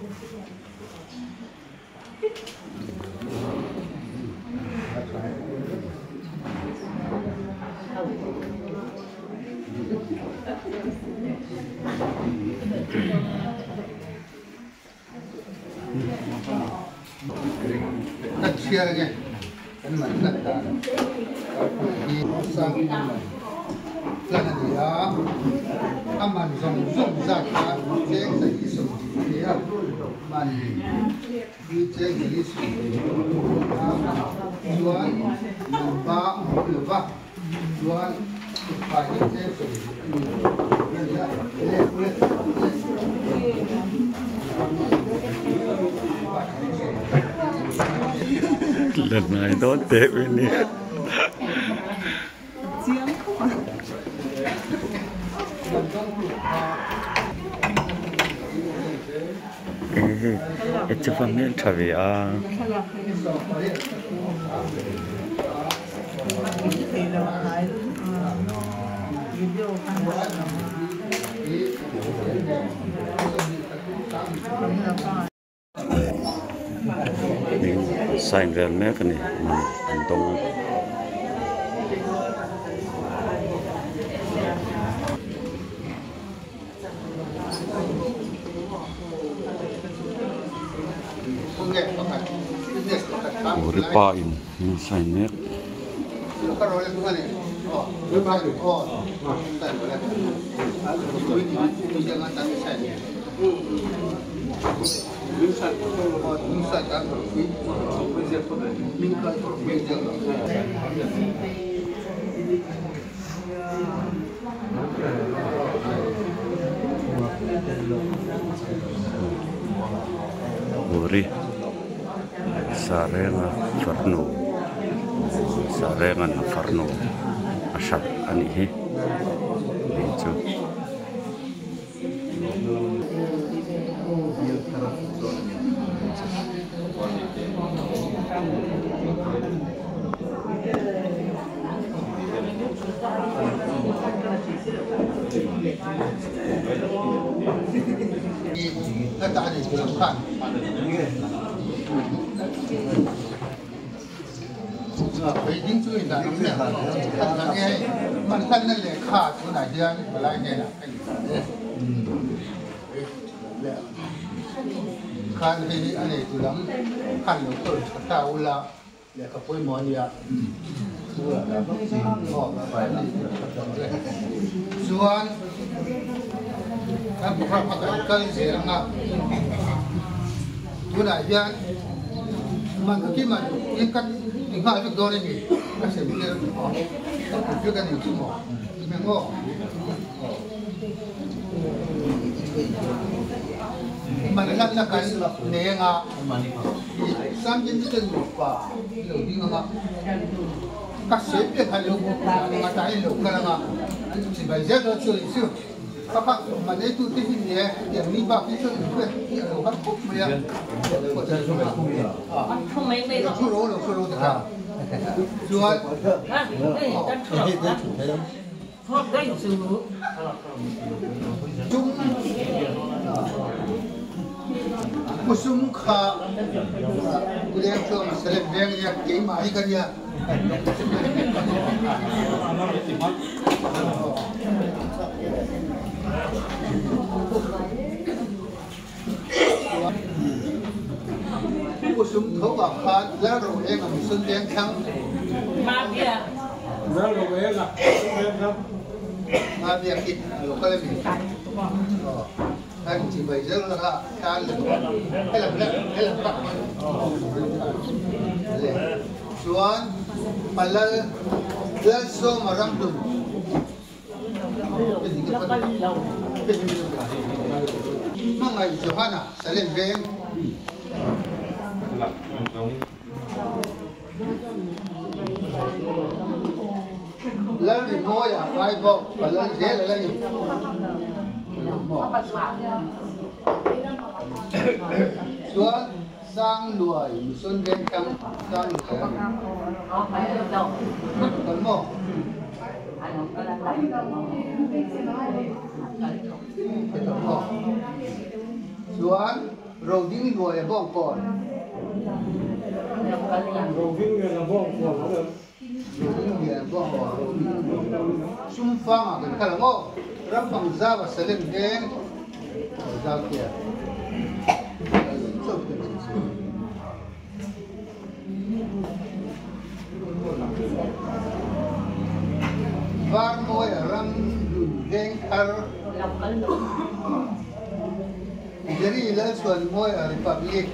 Cắt chia ra nghe, cái mặt cắt cả, đi sang lần này đó, ăn mặn dùng ra cả, chế cái gì sủng gì á, mặn đi chế cái gì sủng, chuan ba lửa vắt, chuan phải chế sủng, lần này tốt tệ bên đi itu panggilan cabai sign real merk ni antong ripain ni sign merk Uri sarenga farno asap anihi itu tak ada bukan. Beijing tu ini dah nampak. Tapi mana ni lekha tu nak dia ni belanja nak. Kan ini ane tu lam kan lokal tahu lah. Lekha pun mau dia. Suan kan bukan pakai kali serang tu nak dia mana ikan tinggal itu dua ni masih boleh juga ni semua memang mana nak kan nenga sambil kita lupa lebih ngah kasih dia kalau mata ini kalau si baca tu tu kakak mana itu tinggi dia yang ni bak itu juga dia orang kok dia không mấy mấy rồi số lô được jual thôi đây sự chung musim kha dia tu masalah bank dia kemai kan dia musim thấu vào kha lá rồi em làm xuân đen trắng ma kia lá rồi em là xuân đen trắng ma bia kít nhiều cái gì anh chỉ bây giờ là ta hay là bắt Tuan malah langsung marang tu. Mangai Johana salim beng. Lalu moya, baik balas dia lagi. Tuan sang luai, musun bengkang sang luai. Kamu? Tuan rồi đi ngồi ở bong còn rồi đi ngồi ở bong còn sum phang à cái là ngô ram phang ra và sẽ lên đen ra kia var môi ram đen ar jadi ilan suan môi ở Republic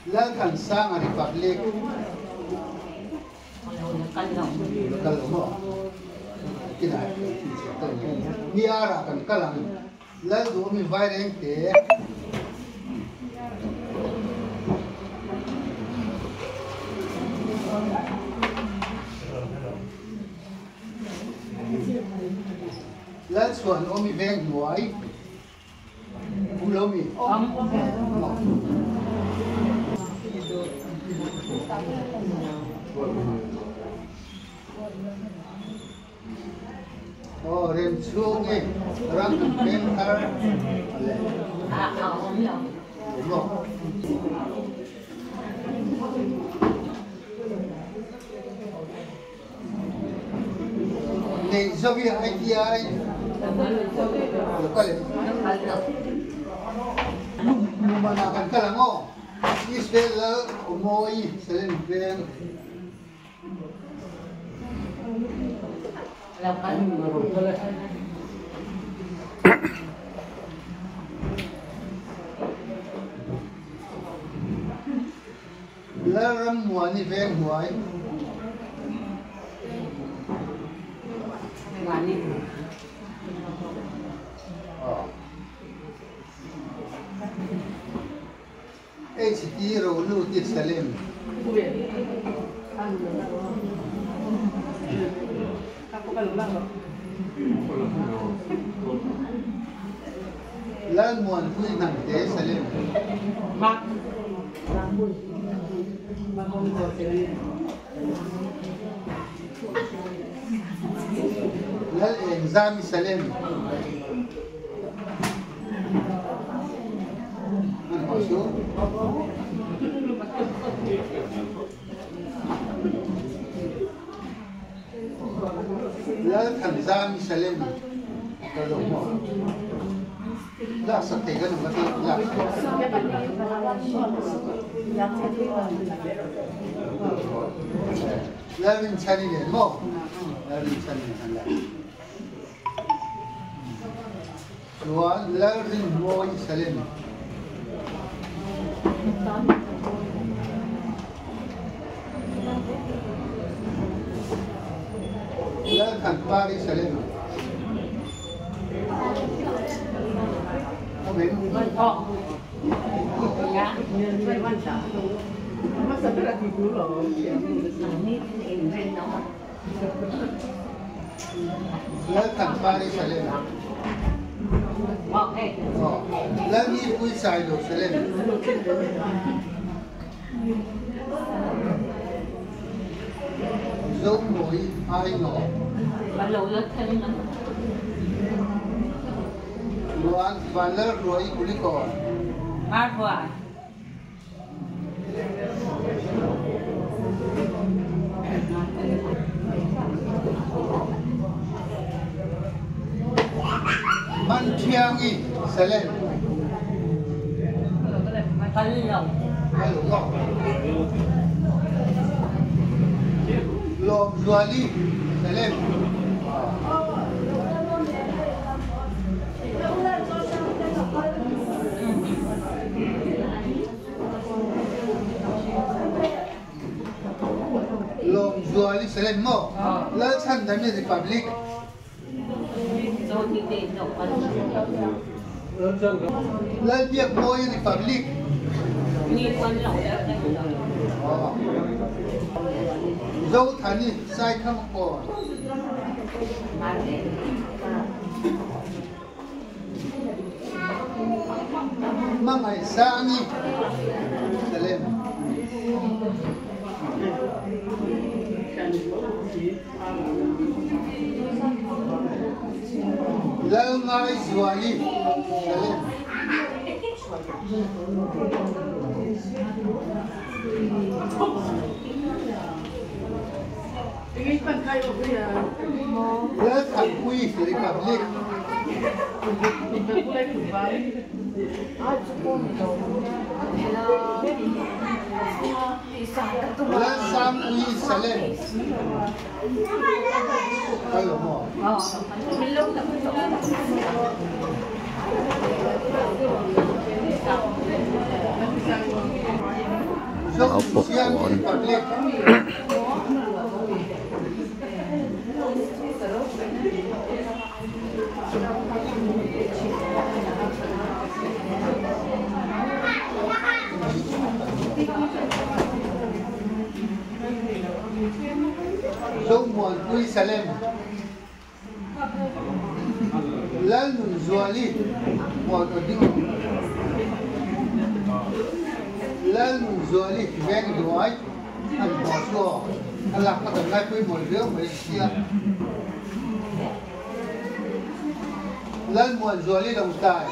lan kan sang ở Republic kalau mo kina ni ara kan kalang lan do mi vai reng te lan suan omi veng muai ulomi oh rem sungai orang veng har ni Soviet ITI lokal menggunakan kalango Israel umoi selain ben laram muani ben muai HD Rolu Salim Lan Muan Pui Nante Salim Mak Lal Exami Salim Masuk Lal Kanzami Salim kalau mau lah setegan mati lah Lalin cari deh mau Lalin cari lah Soal Lalin mau Salim Lalkan Pari Salim oh ya masa berarti dulu ini invent nomor Lalkan Pari Salim oke Lagi Pui Saido Salim Dấu mũi ai ngộ bắt đầu rất thêm nữa Luan và lỡ rồi của đi còn bát quả Man Chiangi Salim cân lồng Hello ngọc Lom Zuali Salim Lom Zuali Salim mo Lal Chan Dami Republic rồi thì để đổ vào Lal Biak Moi Republic như con lẩu đã đây Dấu thani sai không có Mamay Sani Salim Lalngai Zuali Salim Lalkan Kui Republic Lalsam Kui Salim Kalau mau Belum tak betul. Opo pohon. Zongmuan Kui Salim Lalu Zuali Muat Oding Lalu Zuali Veng Duai Al Boswo Allah kata ngai Kui Mulvio Malaysia Lalu Muat Zuali Dong Tai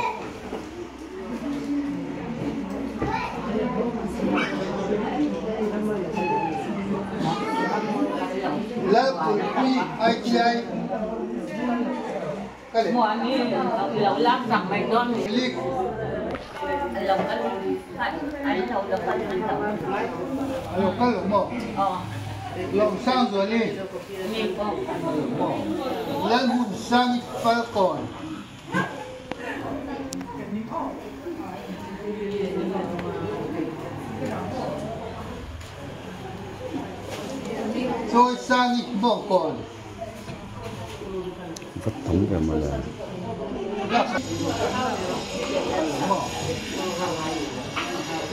Lalu Kui IGI Mua ni lẩu lát sẵn mày ngon thì Lik lẩu anh thầu được phân anh thầu. Ayo kalau mau Long Sang Zuali Ni po. Lalu Sang Falcon Tôi sang ít bỏ còn Phát thống về mà là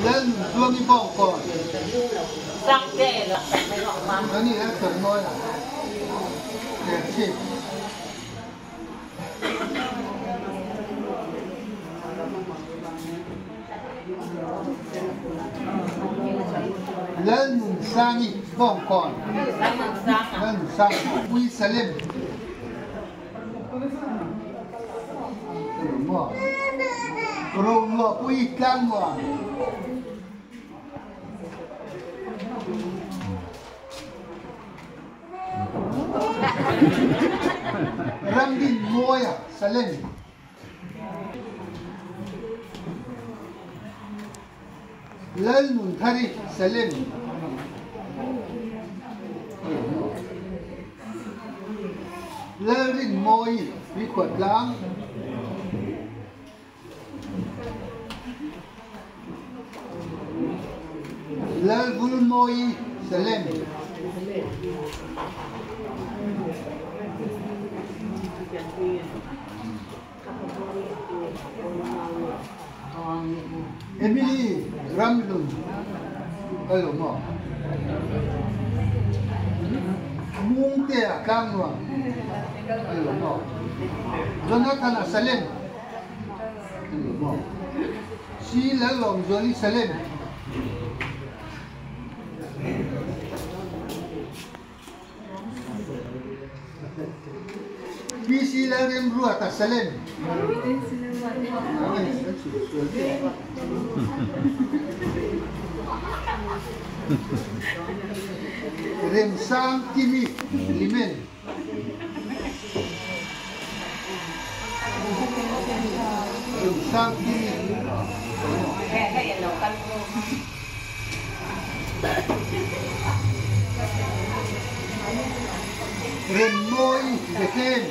lên luôn ít bỏ còn Sang kê là mày gọi mà. nó như là sống thôi à đẹp chị lên sang ít bỏ còn Sang à? lên sang Quy Salim Rong lo Quy Cang Wa Ramdin Moya Salim Lal Munthari Salim Lal Rin Moi Vì Quật Láng Lal Vul Moi Salim Emily Ramlun Hello mo Mung Te Kang Wa Hello mo Jonathan Salim Hello mo Si Lalong Joli Salim PC Lalem Ruat Salim Rem Sang Kimi Limen Rem Sang Kimi Cái lẩu canh. Rem Moi Beken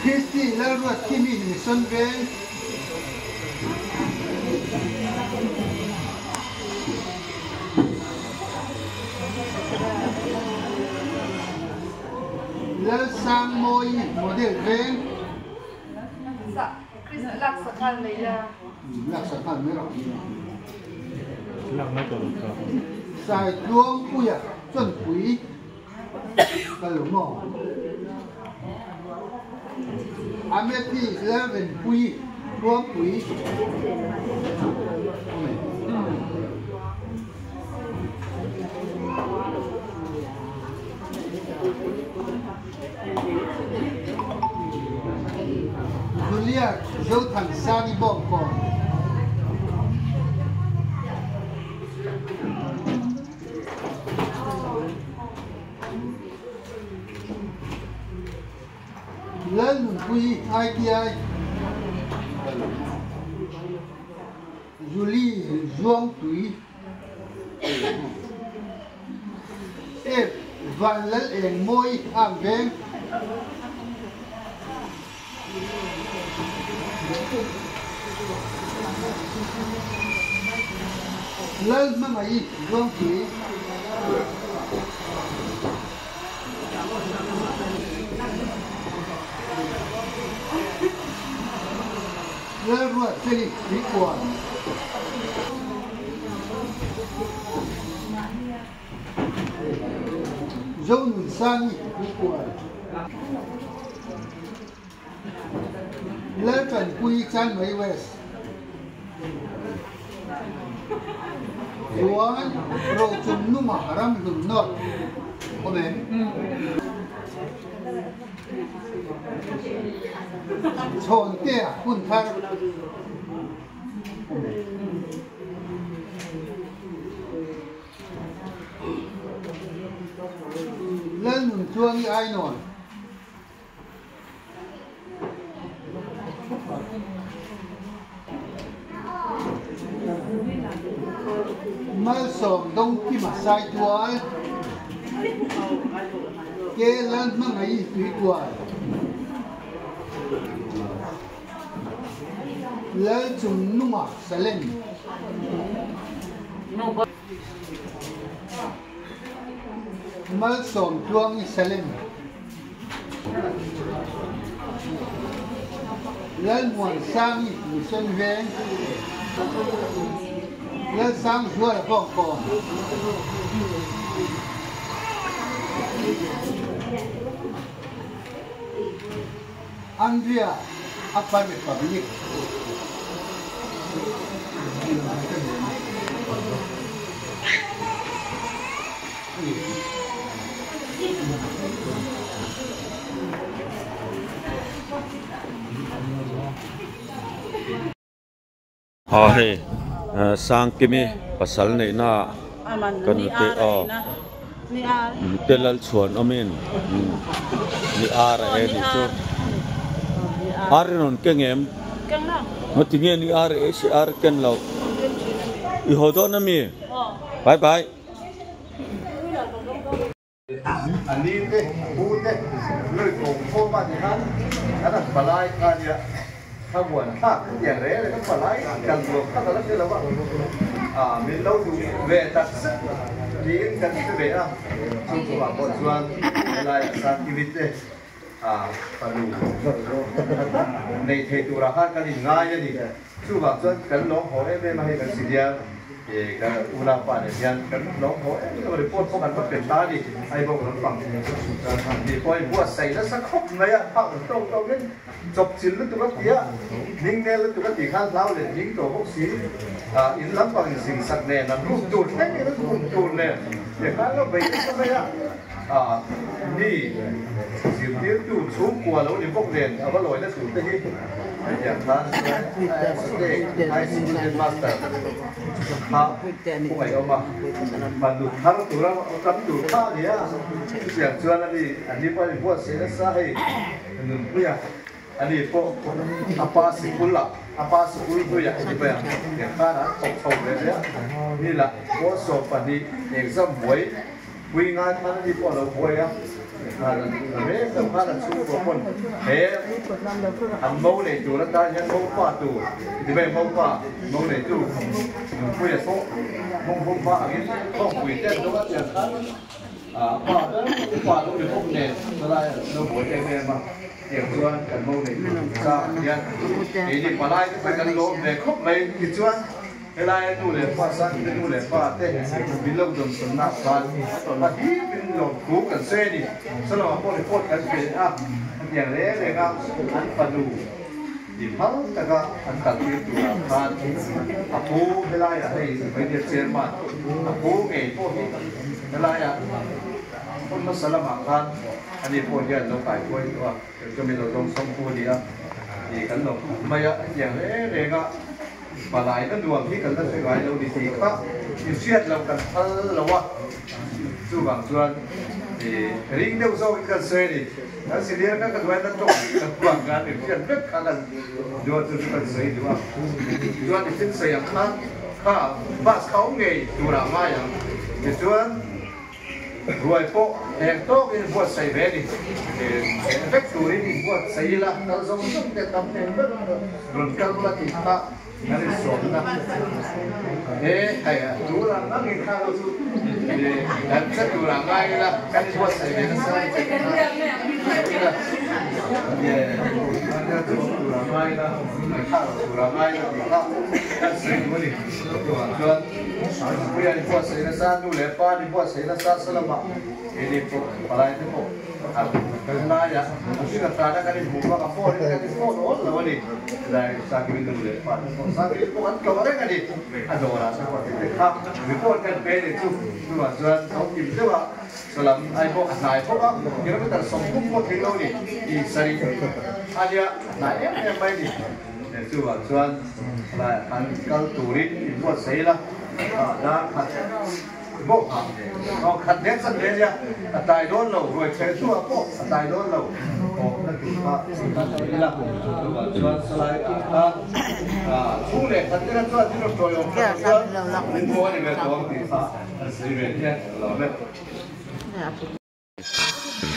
Christy Lalruat Kimi Mission Veng Lal Sang Moi Model Veng Laksakan Leila. Laksakan Merah Lạc nó tổ lực rồi. Sai Luang Puya Chuẩn Quý Kalau mau Ameti 11 Quý Luang Quý dấu thằng xa đi bom còn lên một quy ITI Julie Duong Tui ép và lấy em môi am ven lên mà mày Duong Tui lên ruột Philip đi qua dấu núi san đi qua lên phần quy chan mấy west Juan rồi chúng nu mà haram đừng nốt amen chọn kia kun thar lên mình chuông như ai nổi mal sòng đông khi mà sai chuối kê lên mà ngày tùy chuối lên chúng nung mà sẽ lên mal sòng chuông sẽ lên lên muộn sang như xuân về lên sang vừa là bom còn Andrea apa ni public Hai, sang kimi pasal ni na kan te o telal chuan amin ni ara e ni chu aron kengem matinge ni ara e si ar ken lo I hodo na mi bye bye ani te bute loi kong ko pa ni han ada balai ka ya kabuan ha ya re le ka balai kan lo ka la se la wa min lo du ve tak din kan te ve a chu ko ba bo chuan lai sa activity palu nei the tu ra ha ka ni nga ya ni chu ba chuan kan lo ho e ve ma he kan sidia ka una pa ne yan kan lo ho e ka report ko kan pa pen ta ni ai bo kan pang ni poi bua sai la sa khop nga ya ha to to nen chop chil lu tu ka tia ning ne lu tu ka ti khan lao le ning to bok si in lam pang sing sak ne na ru tu ne ni lu tu ne ye ka lo bai ka ma ya niสิเดียวดูสูงกว่าแล้วนี่พวกเรียนเอาว่าลอยแล้วสูงแต่ที่อย่างนั้นเด็กไอซีเรียนมาสเตอร์มาผู้ใหญ่เอามาดูทั้งตัวเราทั้งตัวข้าเนี่ยอย่างชวนอันนี้ไปพวกเสียสาให้หนึ่งเพื่ออันนี้พวกอาปาสิกุลละอาปาสิกุลตัวอย่างนี้ไปอย่างข้านะตกชมเลยเนี่ยนี่แหละพวกสอบปันนี้อย่างสมวยวิ่งงานมันที่พวกเราหวยอ่ะเรื่องสำคัญสุดของคนเฮ้อันโม่เนี่ยจูแล้วตายันโม่ป้าตัวที่เป็นโม่ป้าโม่เนี่ยจูคุยกับโซ่โม่ป้าอย่างนี้ต้องคุยเต้นด้วยกันป้าตัวอยู่พวกเนี่ยอะไรเราหัวใจแม่มาอย่างชวนกันโม่เนี่ยจ้ายันนี่ปลายไปกันโลเนี่ยครบเลยกี่ชวนเวลาดูเลยป้าสั้นดูเลยป้าเต้บินลงจนสนับสนุนตอนที่บินลงกูกันเส้นนี่สำหรับพวกที่พูดกันเป็นอย่างเร่เลยครับอันปดูดิพังแต่ก็อันตัดที่ตัวทานปูเวลาให้ไปเดียร์เชียร์มาปูเอ๋พวกนี้เวลาคนมาสลับกันอันนี้พวกนี้เราขายพวกตัวจะมีเราต้องส่งปูดีอ่ะ thì cần nộp mày ạอย่างđểก็ปลายนั่นดวงที่กันตั้งแต่ไว้เราดีทีก็ยิ่งเสียดเรากันเราว่าสู้บางส่วนริงเดียวโซ่กันเสียดิถ้าสิ่งนี้ก็กันไว้นั่นตรงกันบางการเสียดเล็กกันดูว่าจะกันเสียดีว่าดูว่าที่เสียงข้าบ้าเขาไงดูหลังมาอย่างส่วนรวยโป๊ะแหงโต๊ะเป็นพวกใส่เบดีเอฟเฟกต์ตัวนี้พวกใส่ละเราสมมติจะทำเป็นแบบรุ่นกันละที่ข้านั่นส่วนนะไอ้ดูหลังนั่งกินข้าวดูแล้วจะดูหลังไงล่ะกันพวกใส่เบดีใส่ดูหลังไงล่ะข้าวดูหลังไงล่ะกันใส่ดูดิส่วนผู้ใหญ่พวกใส่ละซาดูเล็บป้าพวกใส่ละซาสลับini pun palai itu pun kerana ya mesti nak ada kan ibu bapa kau ni kan ibu orang lawan ni dari sakit itu boleh sakit itu kan kau ada kan ni ada orang seperti itu kap report kan bed itu dua jual kau itu apa selam ibu naik pun kira kita sempurna pun tinggal ni di sari ada naik yang baik ni itu jual lah kan kalau turin ibu saya lah dah bốc nó khát nét sân đến nha tài đốn lẩu rồi chế chua bốc tài đốn lẩu nó chủ pháp đây là chuan slide chung này thật ra chuan chỉ được rồi không mình mua thì về đó thì sao xử lý nhé lẩu đấy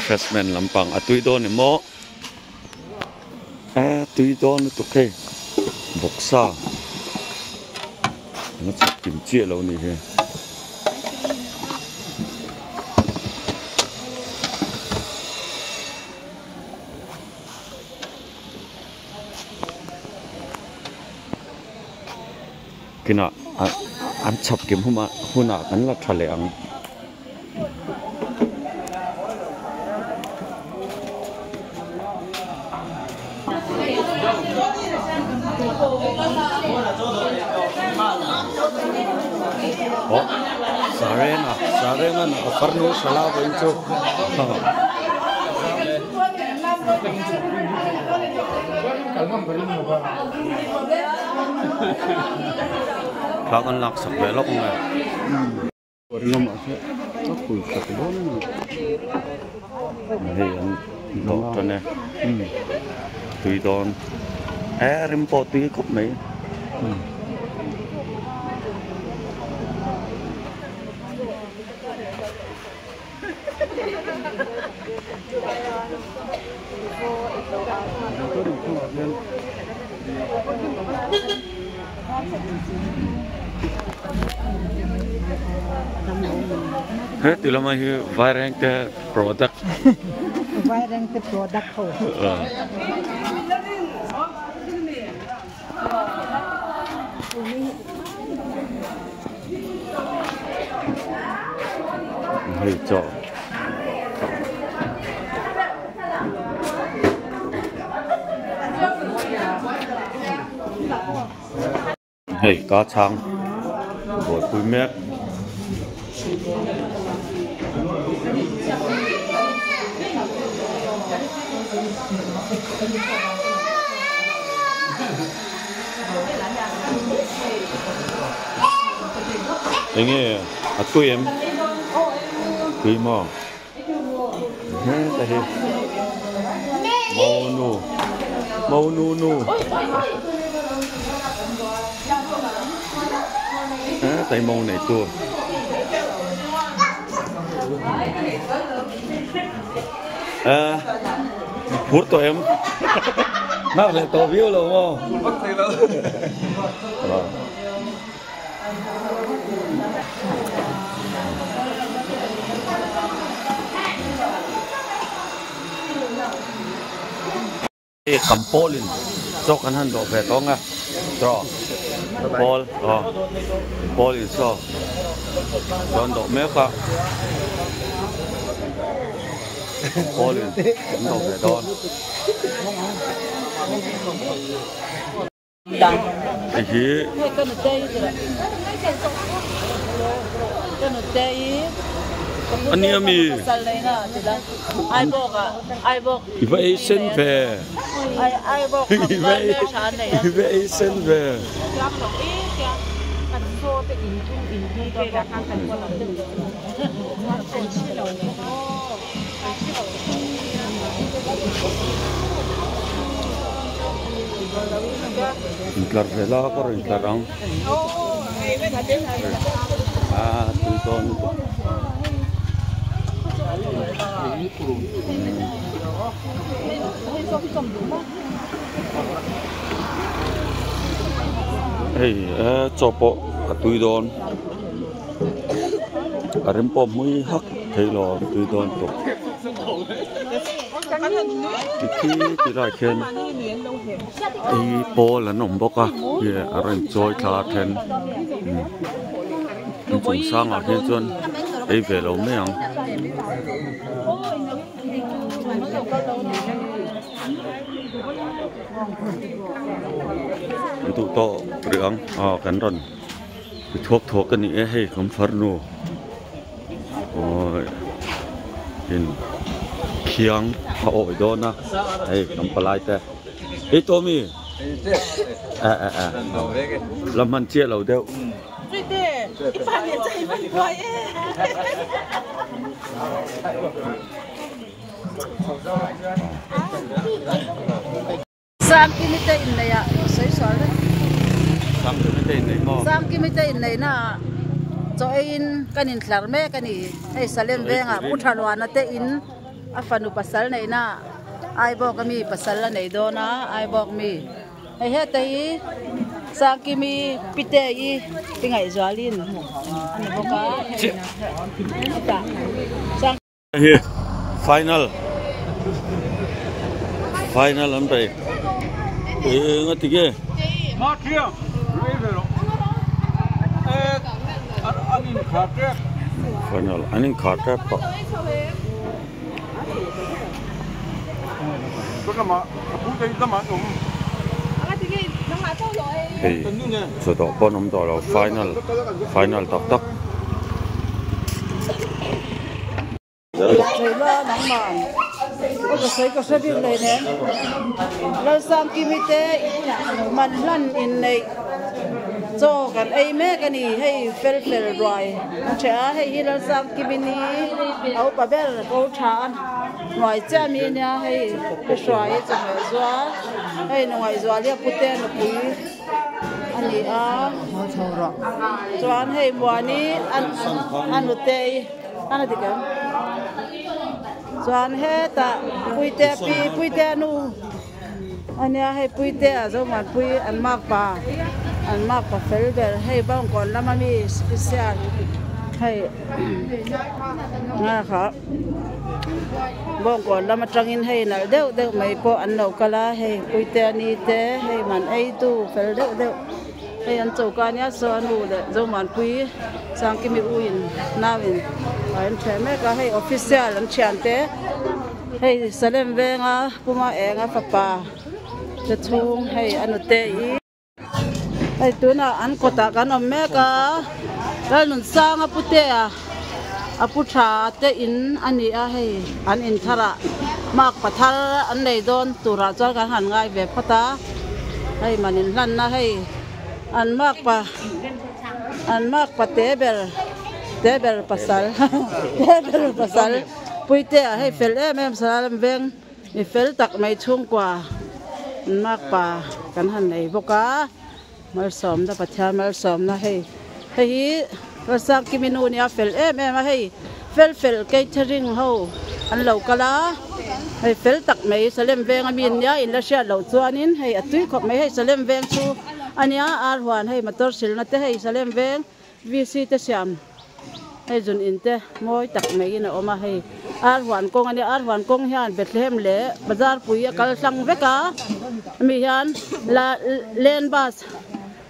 Freshman Lampang atui don mo atui don tu ke boksa nó chỉ kiếm chia lâu này he kina an chap kim huna kan la thale ang sarena na parnu sala bencho Kangen lak sak belok nggak? Ngom aja, aku ikut don. Ini dokter nih, tui don, rempot tui kop nih. Itu lama hi viral ke produk. Viral ke produk kau. Hei cok. Hei kacang, buat kumet. Ini aku em, kui mo, tadi mau nu, tadi mau này tuh. Hút tụi em nó lại to view luôn không? Mất thì đâu. Kampolin, so kan han do về to nga, draw, Paul, Paul so, don do meka. Paulin, cũng đâu về đón. Thì อันนี้มี pasal na ina sila. Ay bok. Iba ay sen ve. Ay bok. Iba ay sen ve. Inklar vela kor inklar ang. Tuton. Hey, copo tui don. Arim po muy hak thelo tui don to. Ti ra ken. Ai po la nom boka. Ye arim joy kha then. Chung sang a ken chon. Ai ve lo me ang. Itu to riang kan ron thok kan ni he kom farnu oi in khiang ha oi do na hey kam palai te e to mi la man chia lo deu Sam kimite in na ya sai sar sam kimite nei mo Sam kimite in nei na cho in kanin thlar me kani ai salem venga puthalwana te in afanu pasal nei na ai bok mi pasal la nei do na ai bok mi ai he tai Sam kimi pite yi pingai zwalin ani boka ta Sam here final an pai ngati ge ma kia ai ve lo anin khatre final anin khatra pa ko ma bu dei da ma um hey so to ponom to lo final tak Rồi lo nắng mòn, có thấy có sẽ biết này nè, lo sang kim tế, mình lăn in này, cho cái ấy mấy cái này hay phê rồi, trẻ hay lo sang kim này, áo bà bé là câu chán, ngoài cha mi nha hay cái xoài cho người doa, hay ngoài doa liệp bút tên là quý, anh ấy cho anh hay mua ní ăn một tê, ăn được không? Soan he ta pui te nu ania he pui te zo man pui an mak pa fel bel he bang kon lama mi special he nga kha bang kon lama trangin he na deu mai po an no kala he pui te ni te he man ai tu fel deu he an chau ka nya so anu le zo man pui sang kimi uin nawin anh thấy mấy cái hay official anh chán thế hay salem venga puma enga papa cho thung hay anh tê hay tu na anh có ta cái nom mấy cái cái nun sang apute apucha te in ani a hay anh in thara mak pathal anh nei don tura cho cái han ngai ve phata hay manin lan na hay anh mak pa Tebel pasal, puite hay fel em salam veng, mi fel tak mai chung qua, mak pa kan han nei boka, mal som da patha mal som na hay rasak kiminu ni a fel em hay fel catering ho, an lo kala, hay fel tak mai salam veng amin ya in la sha lo chuanin hay atui khop mai hay salam veng chu, ania arwan hay motor sil na te hay salam veng, VC te siam. Hay dun inte moi tak mai na oma hay arwan kong hian Bethlehem le bazar pui kal sang veka mi hian la len bus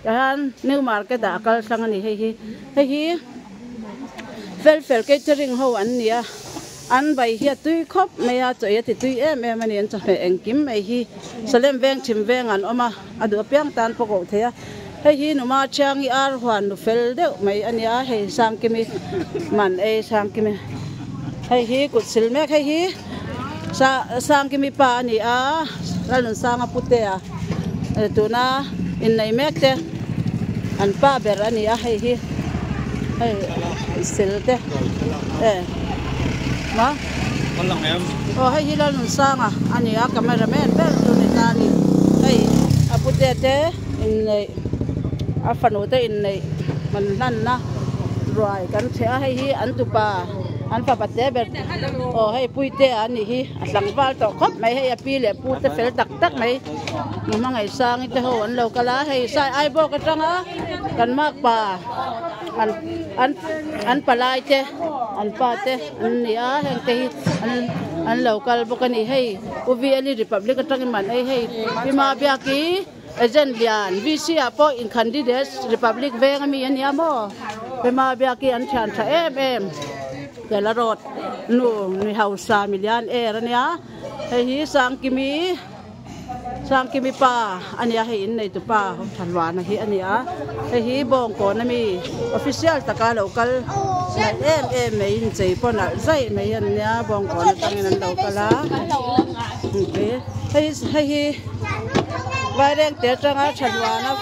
hian new market da kal sang ani hi fel catering ho an nia an bai hi tui khop me ya choi ti tui em ani an cha me engkim mai hi salem veng chim veng an oma adu piang tan poko thea hay hi nu ma chang i ar hwan nu fel deuh mai ania hei sang kimi man e sang kimi hei hi kut sil mek hei hi sang ki mi pa ni a lalun sang a pute a tuna in nei mek te an pa ber ani a hei hi hei sil te ma Walang em. oh hei hi lalun sang a ani a cameraman ber tu ni ta ni hei a pute te in nei a fanu te in nei man nan na roi kan thea hei hi an tu pa an pa pate ber oh hei puite ani hi atlang bal to khop mai hei api le pu te fel tak tak mai ma ngai sang te ho an lo kala hei sai ai bo ka tanga kan mak pa an palai te an pa te an ni a heng te an lo kal bo kan ni hei uvi ali republic ka tang man ai hei bima bia ki ejen lian vc apo in candidate republic veng mi an ya mo bima bia ki an chan tha emแต่ละรถนู่นมีเฮา3 millionเนี่ยให้ฮีสังกิมีป่าอันนี้ให้อินในตัวป่าทันวานะฮีอันนี้ให้ฮีบองก่อนนะมี official ตะการเรากันในไม่อินใจปนใจไม่อันนี้บองก่อนตั้งนั้นเรากันละโอเคให้ฮีไว้แรงเตะจังทันวานะ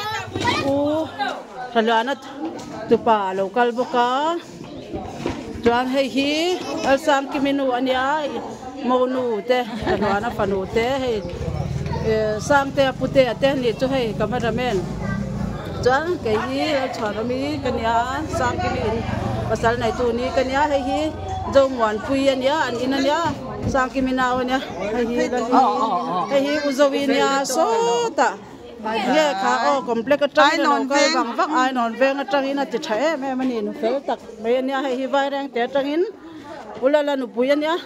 ทันวานะตัวป่าเรากันบุกTuan hei hi alsam kiminu ania monu te anwana fanu te hei sang te pute te ni chu hei cameraman tuan ke hi chharami kania sang kimin pasal nai tu ni kania hei hi jongwan pui ania an inania sang kiminaw ania hei hi hei hi uzowinia so ta nghe khá complex cái nó cái bằng vác ai non ven cái trang ina chỉ thấy mẹ mình nhìn phải tắc mấy nha hay vai đang té trang in ula là nụ bùi nha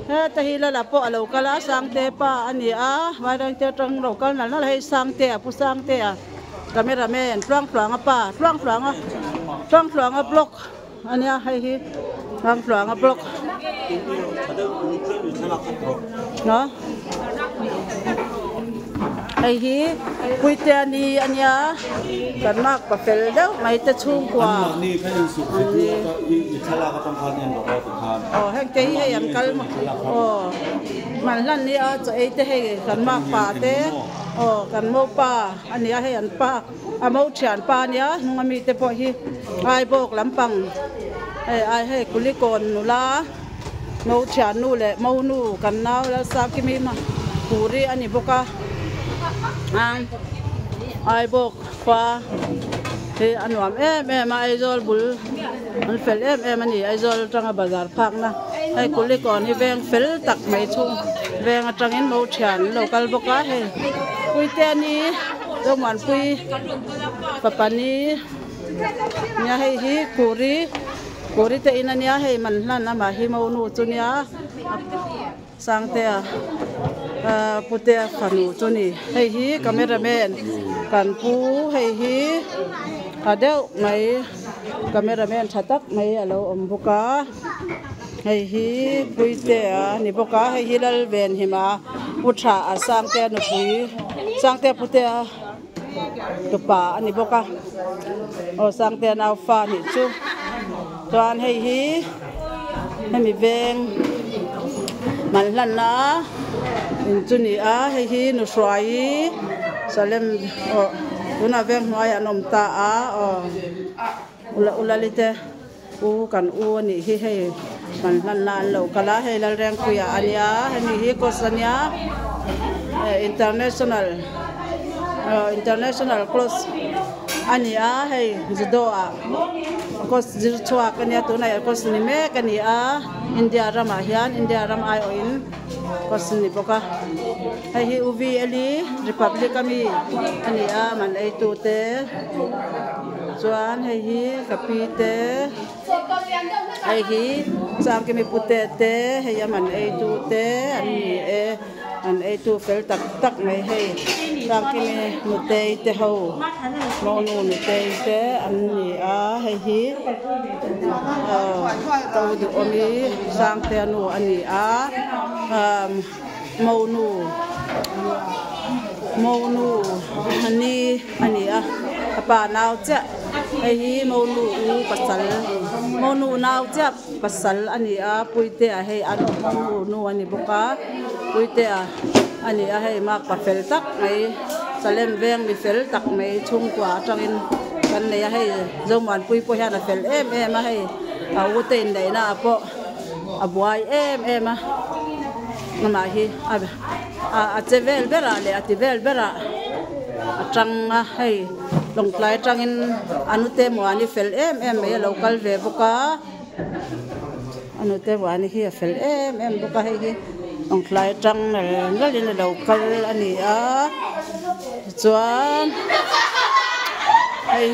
thế thì là po alo kala sang te pa ani a vai đang té trang alo kala nó hay sang te pu sang te cameraman plang a block ani a hay hi plang a block nó ai hi puite ani ania kan mak pa fel deu mai te chung kwa ni kha in su ni i thala ka tang khan en ro ta khan heng ke hi an kal man lan ni a cho ei te he kan mak pa te kan mo pa ania he an pa a mo thian pa nia ngami te po hi ai bok lampang ai he kulikon nula mo thian nu le mo nu kan naw la sa ki mi ma puri ani boka ai bok pa thì anh làm em ai rồi bul anh phải em anh ai rồi trong bazar park na ai cũng lấy còn thì ven phải tắc mấy chung ven trong in màu trắng local boka hay quy tên đi trong màn quy papa ni nhà hay hi kuri te ina nhà hay mình là mà hi màu nu chu nhà sang te pute khanu chuni hei hi cameraman kan pu hei hi adeu mai cameraman thatak mai alo ombuka hei hi puite ni boka hei hi lal ven hima utha asang te no pui sang te pute tu pa ani boka o sang te na fa ni chu tuan hei hi mi veng man lan na chuni a hei hi nu swai salem una veng noi anom ta a ula lite u kan u ni hi hei man lan lo kala hei lal reng kuya ania ni hi kosania international close ania hei judo a kos jirchwa kania tu na kos ni me kania india ram hian india ram ai oin kos ni boka hei hi uvi ali republic ami ania man ai tu te chuan hei hi kapi te hei hi sam ke mi pute te hei man ai tu te ani an ai tu fel tak mai hei sam ke mi mute te ho mo nu ni te an ni a hei hi tau du omi sang te anu ani a mo nu ani a apa nau cha hei mo nu pasal mo nu nau cha pasal ani a puite a hei anu nu ani boka puite a ani a hei mak pa fel tak mai salem veng mi fel tak mai chung kwa tangin kan nei a hei zoman pui po hian a fel em a hei a utein dei na po a buai em a ngama hi a chevel bera le a tivel bera atang a hei long tlai tangin anute mo ani fel em me local ve boka anute mo ani hi fel em boka hei long tlai tang ngalin local ani a chuan hei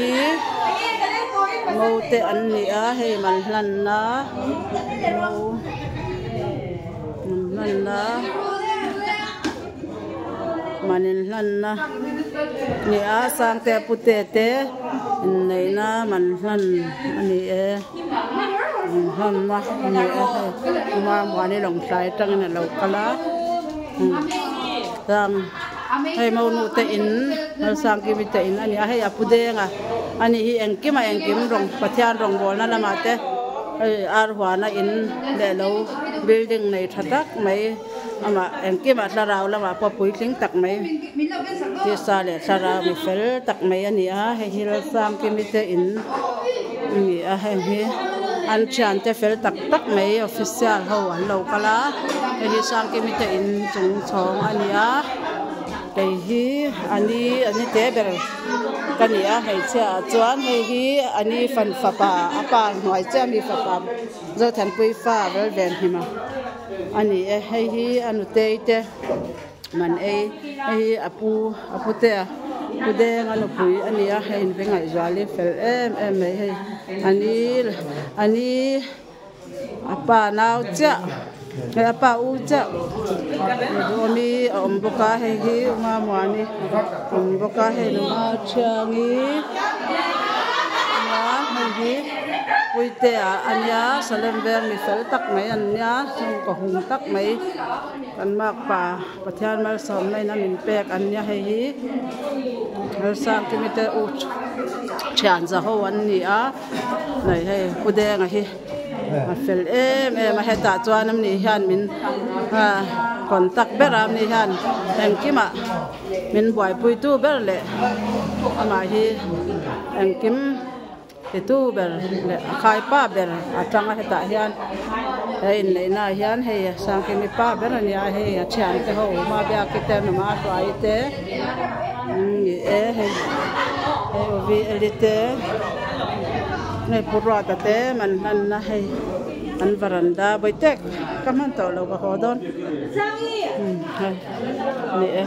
mo te ani a hei man hlan na manin hlan na ni a sang te pute te nei na man hlan ani e hlan na ni e ma mani long sai tang na lo kala sang hei mau nu te in sang ki mi te in ani a hei apude nga ani hi engkim rong pathian rong bol na lama te ar hwana in le lo building nei thatak mai ama engkim a tlarau lama pa pui tling tak mai ti sa le tlara mi fel tak mai ani a hei hil sang ki mi te in ni a hei hi an chan te fel tak tak mai official ho an lo kala hei sang ki mi te in chung chong ani a hei hi ani te ber kania hei cha chuan hei hi ani fan fa pa apa noi cha mi fa pa zo than pui fa vel ven hima ani e hei hi anu te man hei apu te pude anu pui ani a hei vengai zwali fel em hei ani apa nau cha apa u cha mi boka hei hi ma mwani boka hei ma changi ma hei puite a anya salem ver mi fel tak mai anya chung ko hung tak mai kan mak pa pathian mal som mai na min pek anya hei hi hal sang ki mi te u chan za ho an ni a nei hei pude nga hi a fel em a heta chuan am ni hian min kontak beram ni hian engkima min buai pui tu ber le ama hi engkim ti tu ber le khai pa ber atanga heta hian hei nei na hian hei sang ki mi pa ber ani a hei a chan te ho ma bia ki te ma twai te ni e hei vi elite nei purwa ta te man nan na hei an veranda boitek kaman to lo ka hodon ni e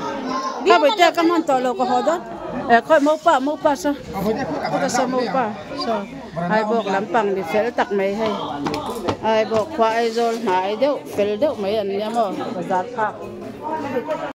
ka boitek kaman to lo ka hodon e khoi mo pa sa ko sa mo pa so ai bok lampang di fel tak mai hei ai bok kwa ai zol mai deu fel deu mai an ya mo bazar pa